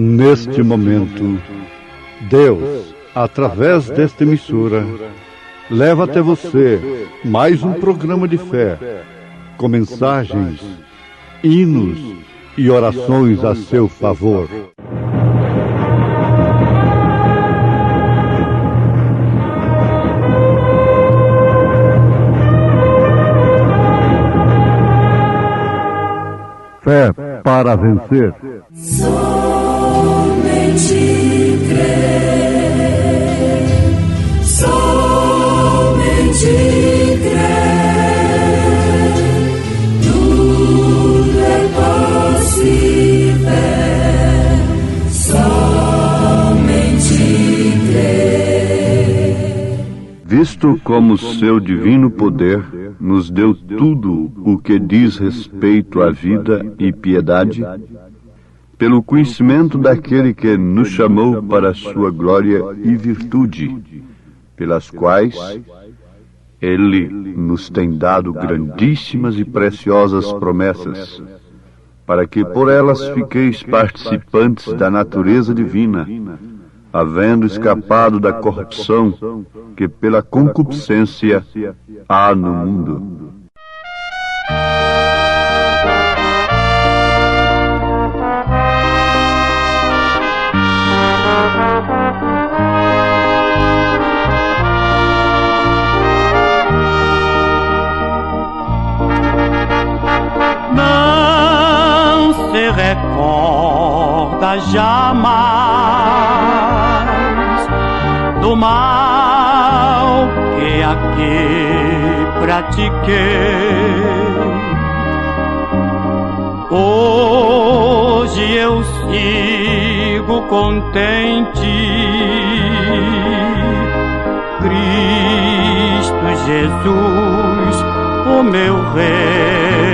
Neste momento, Deus, através desta emissora, leva até você mais um programa de fé, com mensagens, hinos e orações a seu favor. Fé para vencer. Somente crer, somente crer, tudo é possível, somente crer. Visto como seu divino poder nos deu tudo o que diz respeito à vida e piedade, pelo conhecimento daquele que nos chamou para a sua glória e virtude, pelas quais Ele nos tem dado grandíssimas e preciosas promessas, para que por elas fiqueis participantes da natureza divina, havendo escapado da corrupção que pela concupiscência há no mundo. Não se recorda jamais do mal que aqui pratiquei. Hoje eu sigo contente, Cristo Jesus, o meu Rei.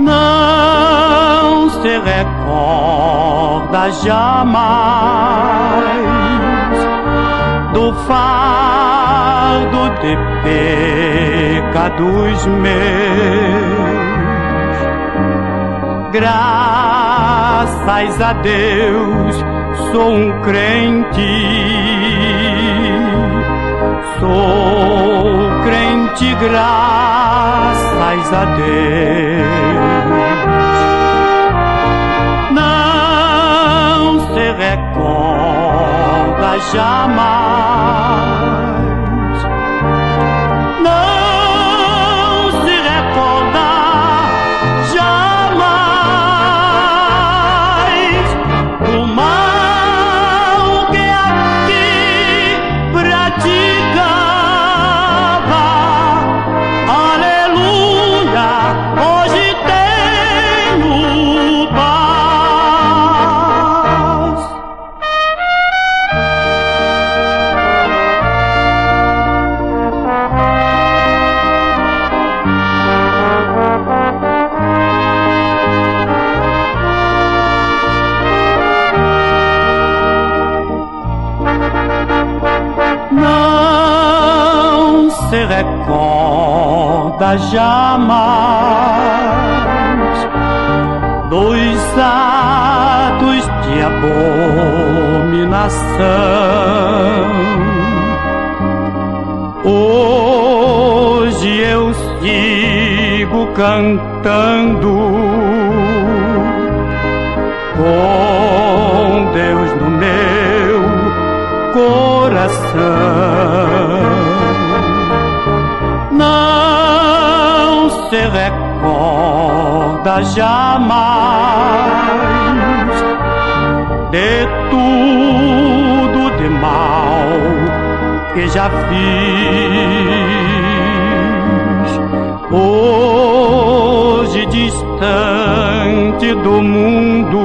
Não se recorda jamais do fardo de pecados meus. Graças a Deus sou um crente, sou crente, graças a Deus. Não se recorda jamais, não se recorda jamais do mal que aqui praticava. Aleluia, hoje tenho paz. Não se recorda jamais dos atos de abominação. Hoje eu sigo cantando com Deus no meu coração. Não se recorda jamais de tudo de mal que já fiz. Hoje distante do mundo,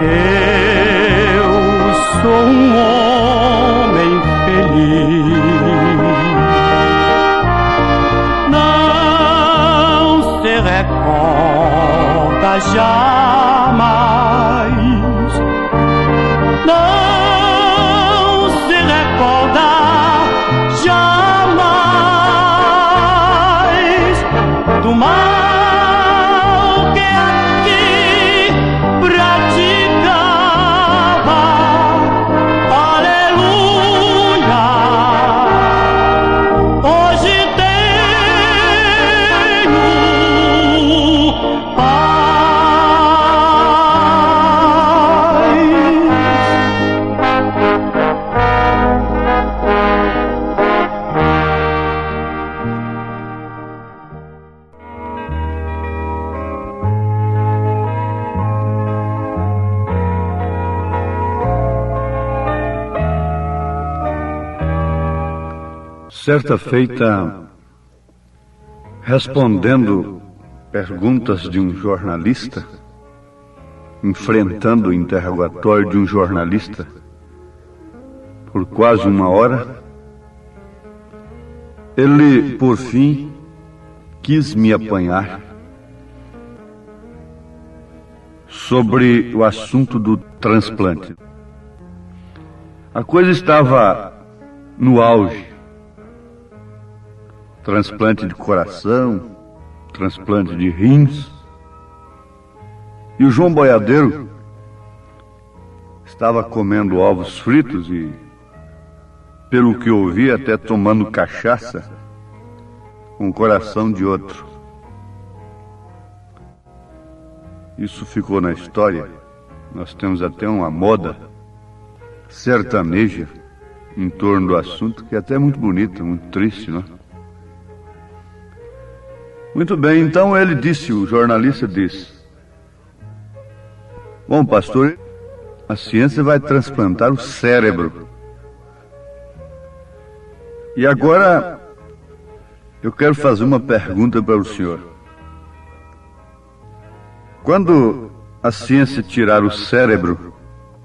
eu sou um homem feliz. Não se recorda jamais, não se recorda jamais do mal Certa feita, respondendo perguntas de um jornalista, enfrentando o interrogatório de um jornalista por quase 1 hora, ele, por fim, quis me apanhar sobre o assunto do transplante. A coisa estava no auge. Transplante de coração, transplante de rins. E o João Boiadeiro estava comendo ovos fritos e, pelo que ouvi, até tomando cachaça com o coração de outro. Isso ficou na história. Nós temos até uma moda sertaneja em torno do assunto, que é até muito bonita, muito triste, não é? Muito bem, então ele disse, o jornalista disse: bom, pastor, a ciência vai transplantar o cérebro. E agora eu quero fazer uma pergunta para o senhor. Quando a ciência tirar o cérebro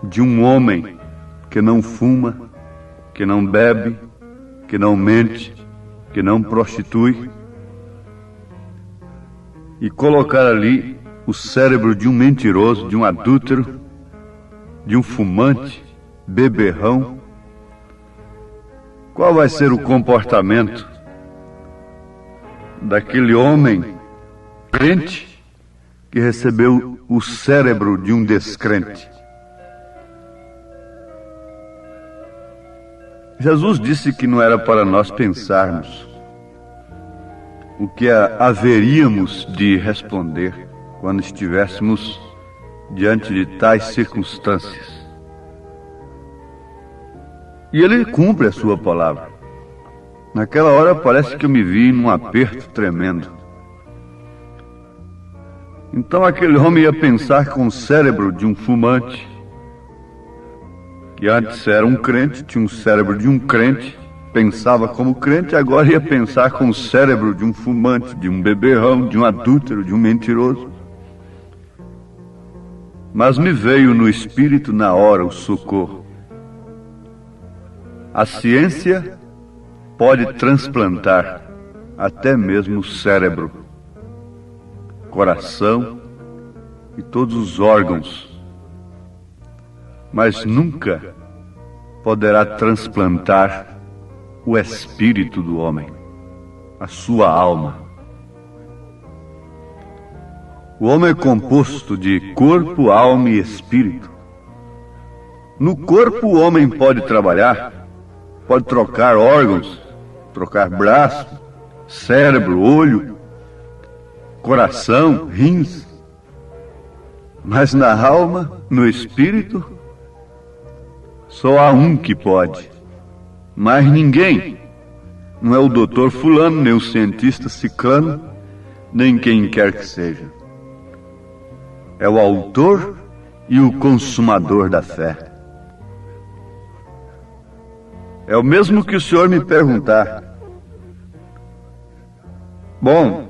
de um homem que não fuma, que não bebe, que não mente, que não prostitui, e colocar ali o cérebro de um mentiroso, de um adúltero, de um fumante, beberrão, qual vai ser o comportamento daquele homem crente que recebeu o cérebro de um descrente? Jesus disse que não era para nós pensarmos o que haveríamos de responder quando estivéssemos diante de tais circunstâncias. E ele cumpre a sua palavra. Naquela hora parece que eu me vi num aperto tremendo. Então aquele homem ia pensar com o cérebro de um fumante, que antes era um crente, tinha um cérebro de um crente, pensava como crente, agora ia pensar com o cérebro de um fumante, de um beberrão, de um adúltero, de um mentiroso. Mas me veio no espírito na hora o socorro. A ciência pode transplantar até mesmo o cérebro, coração e todos os órgãos, mas nunca poderá transplantar o espírito do homem, a sua alma. O homem é composto de corpo, alma e espírito. No corpo o homem pode trabalhar, pode trocar órgãos, trocar braço, cérebro, olho, coração, rins. Mas na alma, no espírito, só há um que pode. Mas ninguém, não é o doutor fulano, nem o cientista ciclano, nem quem quer que seja. É o autor e o consumador da fé. É o mesmo que o senhor me perguntar: bom,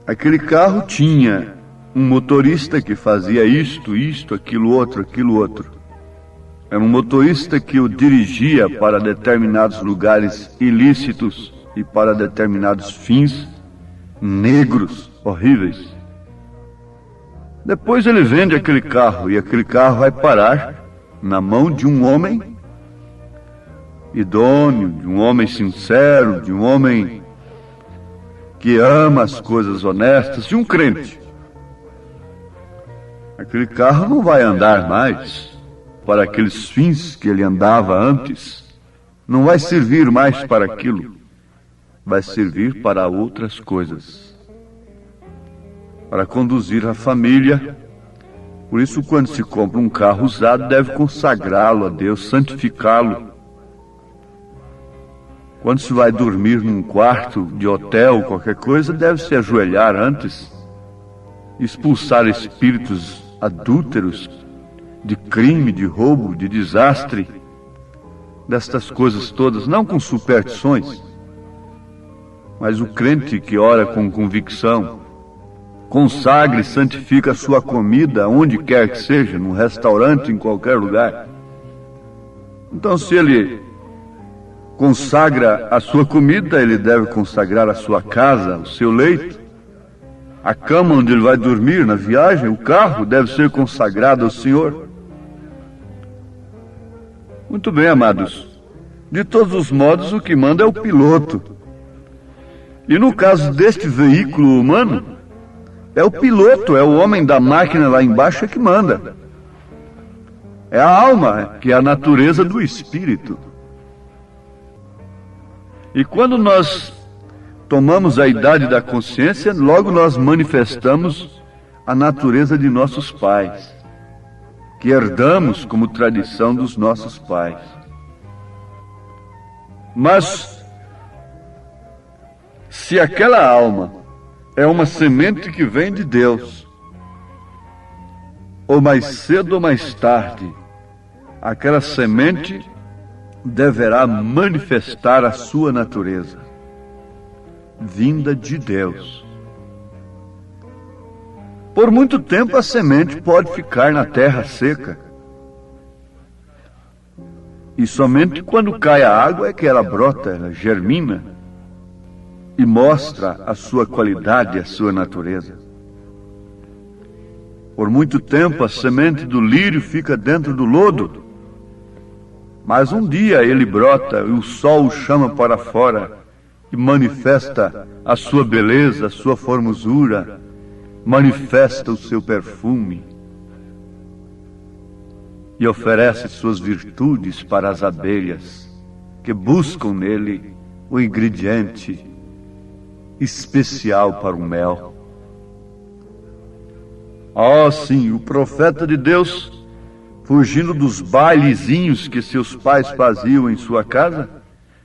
aquele carro tinha um motorista que fazia isto, aquilo outro. Era um motorista que o dirigia para determinados lugares ilícitos e para determinados fins negros, horríveis. Depois ele vende aquele carro e aquele carro vai parar na mão de um homem idôneo, de um homem sincero, de um homem que ama as coisas honestas, de um crente. Aquele carro não vai andar mais para aqueles fins que ele andava antes, não vai servir mais para aquilo, vai servir para outras coisas, para conduzir a família. Por isso, quando se compra um carro usado, deve consagrá-lo a Deus, santificá-lo. Quando se vai dormir num quarto de hotel, qualquer coisa, deve se ajoelhar antes, expulsar espíritos adúlteros, de crime, de roubo, de desastre, destas coisas todas, não com superstições, Mas o crente que ora com convicção, consagra e santifica a sua comida, onde quer que seja, num restaurante, em qualquer lugar. Então, se ele consagra a sua comida, ele deve consagrar a sua casa, o seu leito, a cama onde ele vai dormir na viagem, o carro deve ser consagrado ao Senhor. Muito bem, amados. De todos os modos, o que manda é o piloto. E no caso deste veículo humano, é o piloto, é o homem da máquina lá embaixo que manda. É a alma, que é a natureza do espírito. E quando nós tomamos a idade da consciência, logo nós manifestamos a natureza de nossos pais, que herdamos como tradição dos nossos pais. Mas, se aquela alma é uma semente que vem de Deus, ou mais cedo ou mais tarde, aquela semente deverá manifestar a sua natureza, vinda de Deus. Por muito tempo a semente pode ficar na terra seca, e somente quando cai a água é que ela brota, ela germina e mostra a sua qualidade, a sua natureza. Por muito tempo a semente do lírio fica dentro do lodo, mas um dia ele brota e o sol o chama para fora e manifesta a sua beleza, a sua formosura, manifesta o seu perfume e oferece suas virtudes para as abelhas que buscam nele o ingrediente especial para o mel. Oh, sim, o profeta de Deus, fugindo dos bailezinhos que seus pais faziam em sua casa,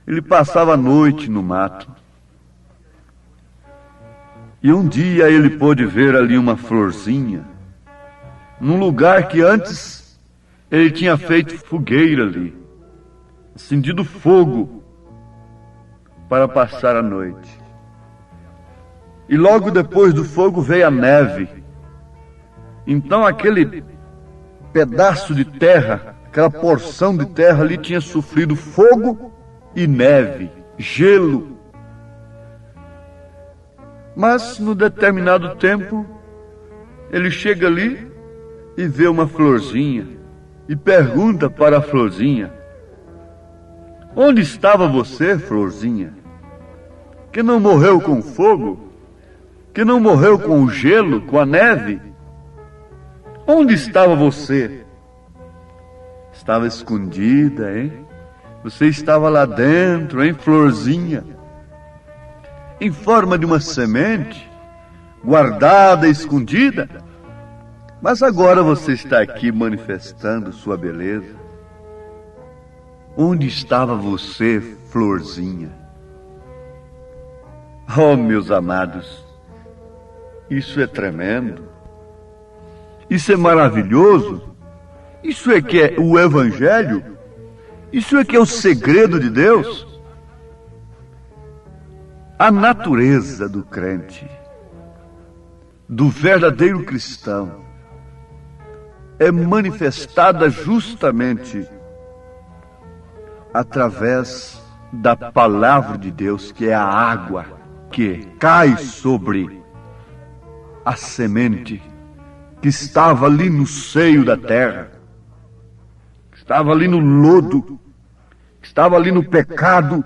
ele passava a noite no mato. E um dia ele pôde ver ali uma florzinha, num lugar que antes ele tinha feito fogueira ali, acendido fogo para passar a noite. E logo depois do fogo veio a neve. Então aquele pedaço de terra, aquela porção de terra ali tinha sofrido fogo e neve, gelo. Mas no determinado tempo, ele chega ali e vê uma florzinha e pergunta para a florzinha: onde estava você, florzinha? Que não morreu com o fogo? Que não morreu com o gelo, com a neve? Onde estava você? Estava escondida, hein? Você estava lá dentro, hein, florzinha? Em forma de uma semente, guardada, escondida. Mas agora você está aqui manifestando sua beleza. Onde estava você, florzinha? Oh, meus amados, isso é tremendo. Isso é maravilhoso. Isso é que é o Evangelho. Isso é que é o segredo de Deus. A natureza do crente, do verdadeiro cristão, é manifestada justamente através da palavra de Deus, que é a água que cai sobre a semente que estava ali no seio da terra, que estava ali no lodo, que estava ali no pecado,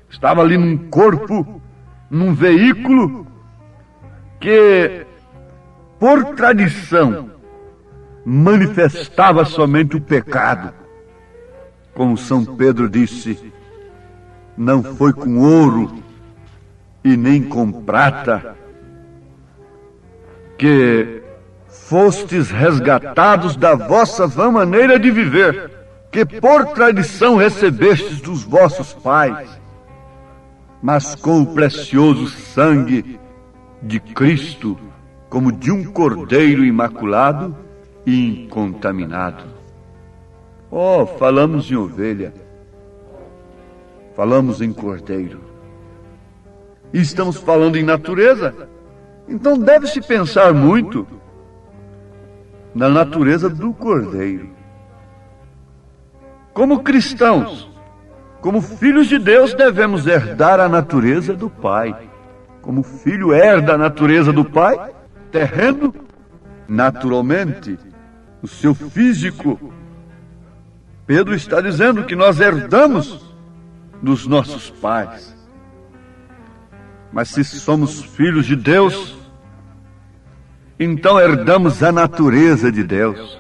que estava ali num corpo, num veículo que, por tradição, manifestava somente o pecado. Como São Pedro disse: não foi com ouro e nem com prata que fostes resgatados da vossa vã maneira de viver, que por tradição recebestes dos vossos pais, mas com o precioso sangue de Cristo, como de um cordeiro imaculado e incontaminado. Oh, falamos em ovelha, falamos em cordeiro. e estamos falando em natureza, então deve-se pensar muito na natureza do Cordeiro. Como cristãos, como filhos de Deus, devemos herdar a natureza do Pai. Como filho herda a natureza do Pai, terreno, naturalmente, o seu físico. Pedro está dizendo que nós herdamos dos nossos pais. Mas se somos filhos de Deus, então herdamos a natureza de Deus.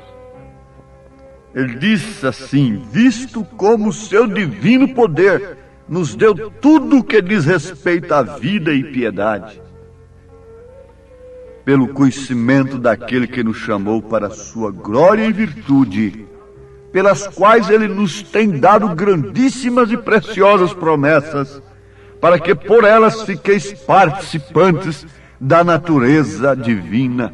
Ele diz assim: visto como o seu divino poder nos deu tudo o que diz respeito à vida e piedade, pelo conhecimento daquele que nos chamou para a sua glória e virtude, pelas quais ele nos tem dado grandíssimas e preciosas promessas, para que por elas fiqueis participantes da natureza divina,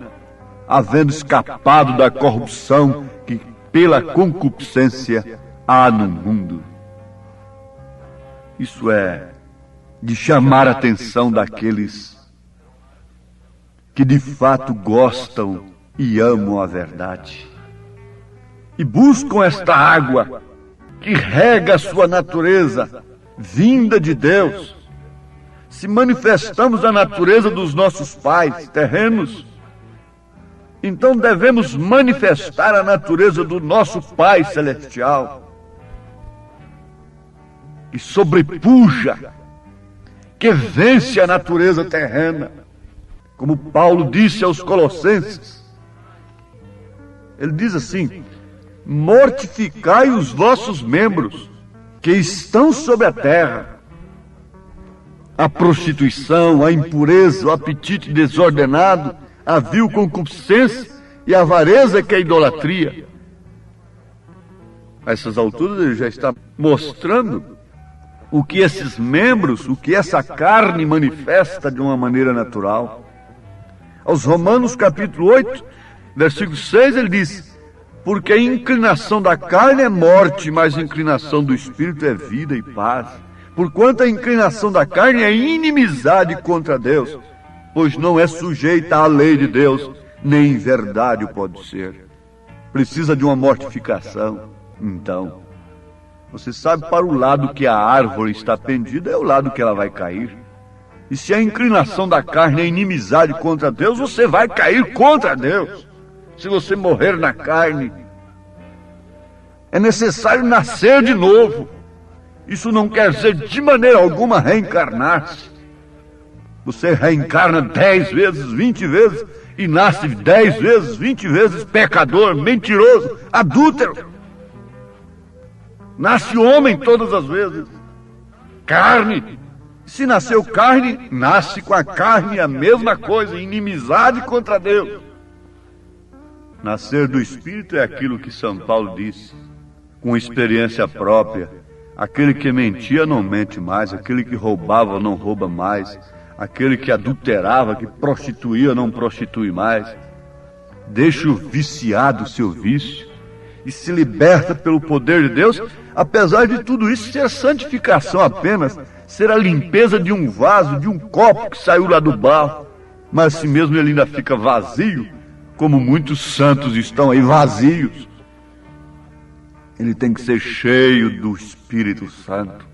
havendo escapado da corrupção que pela concupiscência há no mundo. Isso é de chamar a atenção daqueles que de fato gostam e amam a verdade, e buscam esta água que rega a sua natureza, vinda de Deus. Se manifestamos a natureza dos nossos pais terrenos, então devemos manifestar a natureza do nosso Pai Celestial, que sobrepuja, que vence a natureza terrena. Como Paulo disse aos Colossenses, ele diz assim: mortificai os vossos membros que estão sobre a terra, a prostituição, a impureza, o apetite desordenado, a vil concupiscência e a avareza, que é a idolatria. A essas alturas ele já está mostrando o que esses membros, o que essa carne manifesta de uma maneira natural. Aos Romanos capítulo 8, versículo 6, ele diz: porque a inclinação da carne é morte, mas a inclinação do Espírito é vida e paz. Porquanto a inclinação da carne é inimizade contra Deus, pois não é sujeita à lei de Deus, nem em verdade o pode ser. Precisa de uma mortificação. Então, você sabe para o lado que a árvore está pendida, é o lado que ela vai cair. E se a inclinação da carne é inimizade contra Deus, você vai cair contra Deus. Se você morrer na carne, é necessário nascer de novo. Isso não quer dizer de maneira alguma reencarnar-se. Você reencarna 10 vezes, 20 vezes, e nasce 10 vezes, 20 vezes pecador, mentiroso, adúltero. Nasce homem todas as vezes. Carne. Se nasceu carne, nasce com a carne a mesma coisa, inimizade contra Deus. Nascer do Espírito é aquilo que São Paulo disse, com experiência própria: aquele que mentia não mente mais, aquele que roubava não rouba mais, aquele que adulterava, que prostituía não prostitui mais. Deixa o viciado o seu vício e se liberta pelo poder de Deus. Apesar de tudo isso ser santificação apenas, ser a limpeza de um vaso, de um copo que saiu lá do barro, mas assim mesmo ele ainda fica vazio, como muitos santos estão aí vazios. Ele tem que ser cheio do Espírito Santo.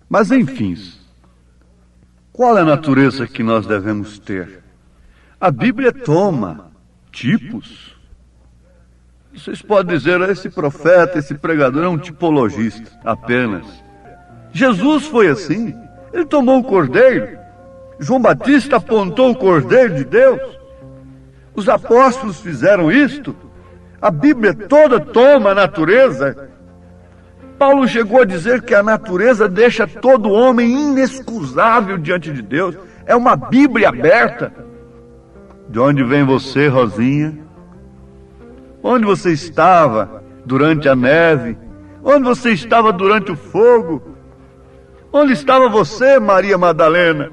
Mas enfim, qual é a natureza que nós devemos ter? A Bíblia toma tipos. Vocês podem dizer: esse profeta, esse pregador é um tipologista apenas. Jesus foi assim. Ele tomou o cordeiro. João Batista apontou o cordeiro de Deus. Os apóstolos fizeram isto. A Bíblia toda toma a natureza. Paulo chegou a dizer que a natureza deixa todo homem inexcusável diante de Deus. É uma Bíblia aberta. De onde vem você, Rosinha? Onde você estava durante a neve? Onde você estava durante o fogo? Onde estava você, Maria Madalena?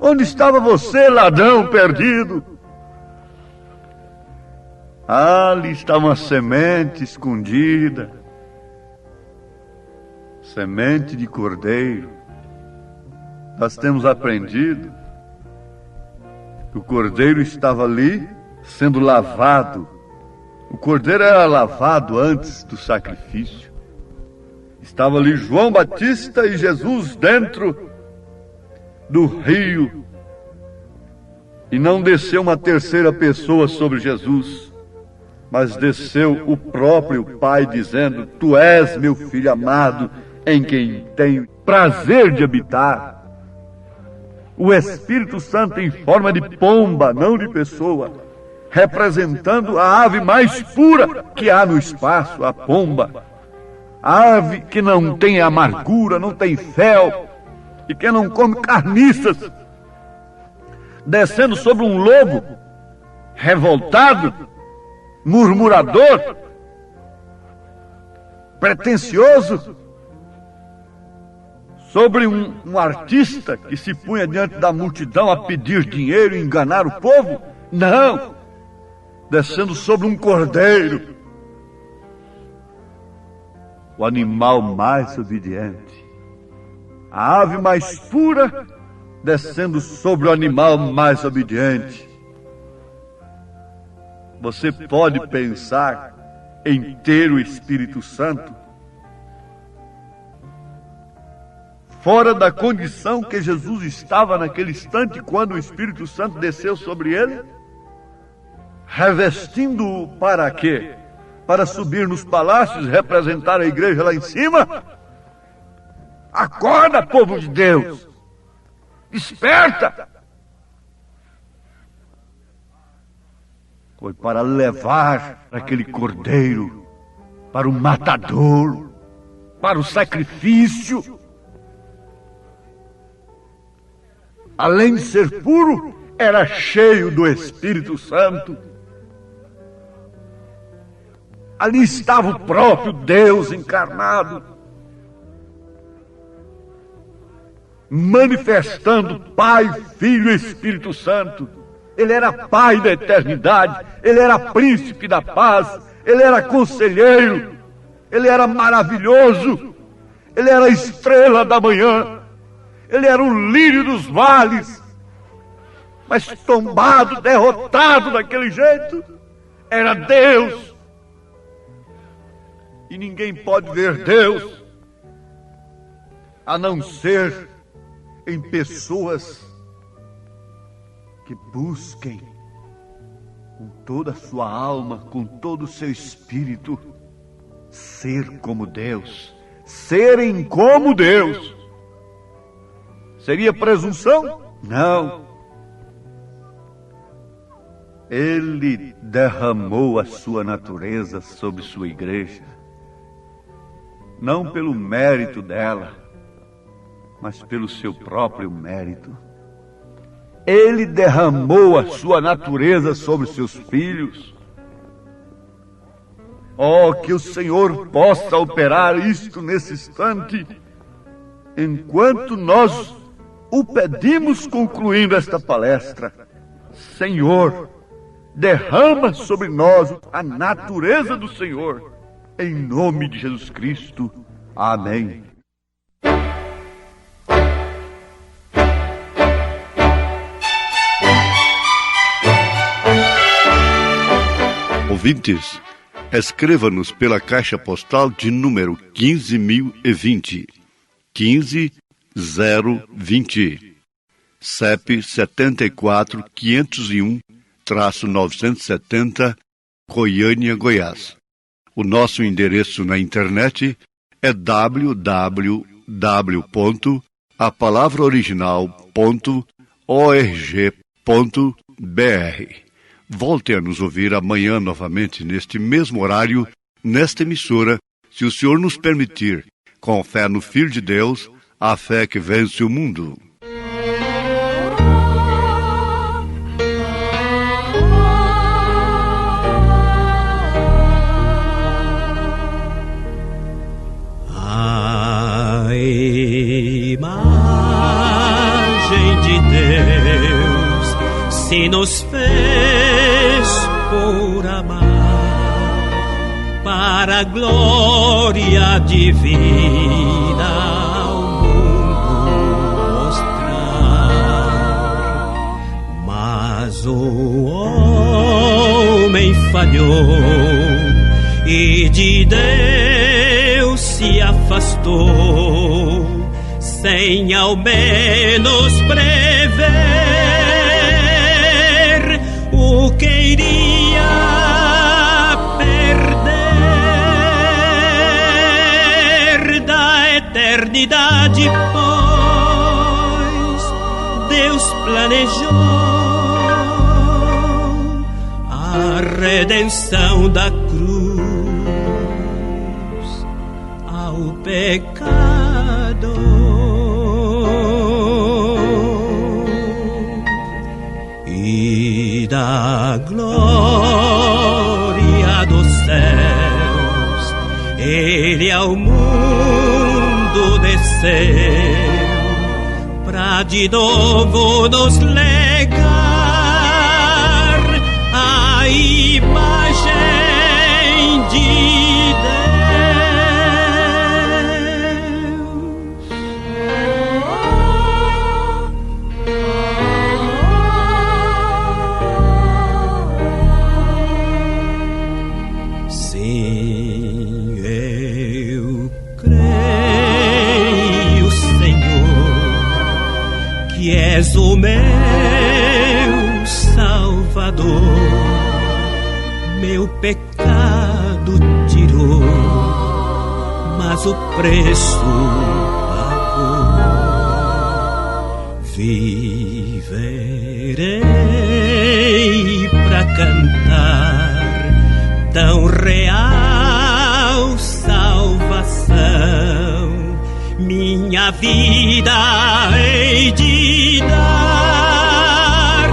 Onde estava você, ladrão perdido? Ali está uma semente escondida. semente de cordeiro. Nós temos aprendido que o cordeiro estava ali sendo lavado. O cordeiro era lavado antes do sacrifício. Estava ali João Batista e Jesus dentro do rio. E não desceu uma terceira pessoa sobre Jesus, mas desceu o próprio Pai dizendo: Tu és meu filho amado, em quem tenho prazer de habitar. O Espírito Santo em forma de pomba, não de pessoa, representando a ave mais pura que há no espaço, a pomba. A ave que não tem amargura, não tem fel, e que não come carniças, descendo sobre um lobo revoltado, murmurador, pretensioso, sobre um artista que se punha diante da multidão a pedir dinheiro e enganar o povo. Não, descendo sobre um cordeiro, o animal mais obediente, a ave mais pura, descendo sobre o animal mais obediente. Você pode pensar em ter o Espírito Santo fora da condição que Jesus estava naquele instante quando o Espírito Santo desceu sobre ele? Revestindo-o para quê? Para subir nos palácios e representar a igreja lá em cima? Acorda, povo de Deus! Desperta! Foi para levar aquele cordeiro para o matadouro, para o sacrifício. Além de ser puro, era cheio do Espírito Santo. Ali estava o próprio Deus encarnado, manifestando Pai, Filho e Espírito Santo. Ele era Pai da eternidade, Ele era Príncipe da paz, Ele era Conselheiro, Ele era maravilhoso, Ele era a estrela da manhã, Ele era o lírio dos vales. Mas tombado, derrotado daquele jeito, era Deus. E ninguém pode ver Deus a não ser em pessoas que busquem com toda a sua alma, com todo o seu espírito, ser como Deus, serem como Deus. Seria presunção? Não. Ele derramou a sua natureza sobre sua igreja, não pelo mérito dela, mas pelo seu próprio mérito. Ele derramou a sua natureza sobre seus filhos. Oh, que o Senhor possa operar isto nesse instante, enquanto nós o pedimos, concluindo esta palestra. Senhor, derrama sobre nós a natureza do Senhor, em nome de Jesus Cristo. Amém. Ouvintes, escreva-nos pela caixa postal de número 15.020, 15020, CEP 74.501-970, Goiânia, Goiás. O nosso endereço na internet é www.apalavraoriginal.org.br. Volte a nos ouvir amanhã novamente neste mesmo horário, nesta emissora, se o Senhor nos permitir, com fé no Filho de Deus, a fé que vence o mundo. A imagem de Deus se nos fez por amar, para a glória divina Mas o homem falhou e de Deus se afastou, sem ao menos prever o que iria perder da eternidade, pois Deus planejou a redenção da cruz ao pecado. E da glória dos céus Ele ao mundo desceu, pra de novo nos legar a imagem de és o meu Salvador, meu pecado tirou, mas o preço pagou. Viverei pra cantar tão real salvação, minha vida hei de dar,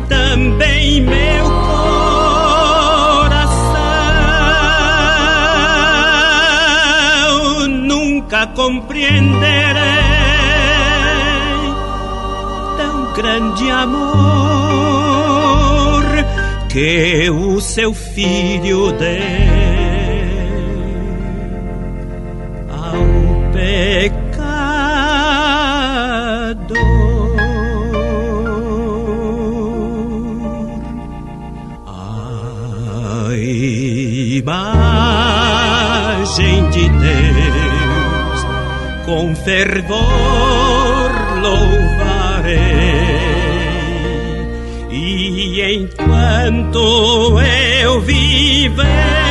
também meu coração. Nunca compreenderei tão grande amor que o seu filho deu ao pecado. A imagem de Deus com fervor louvarei, e enquanto eu viver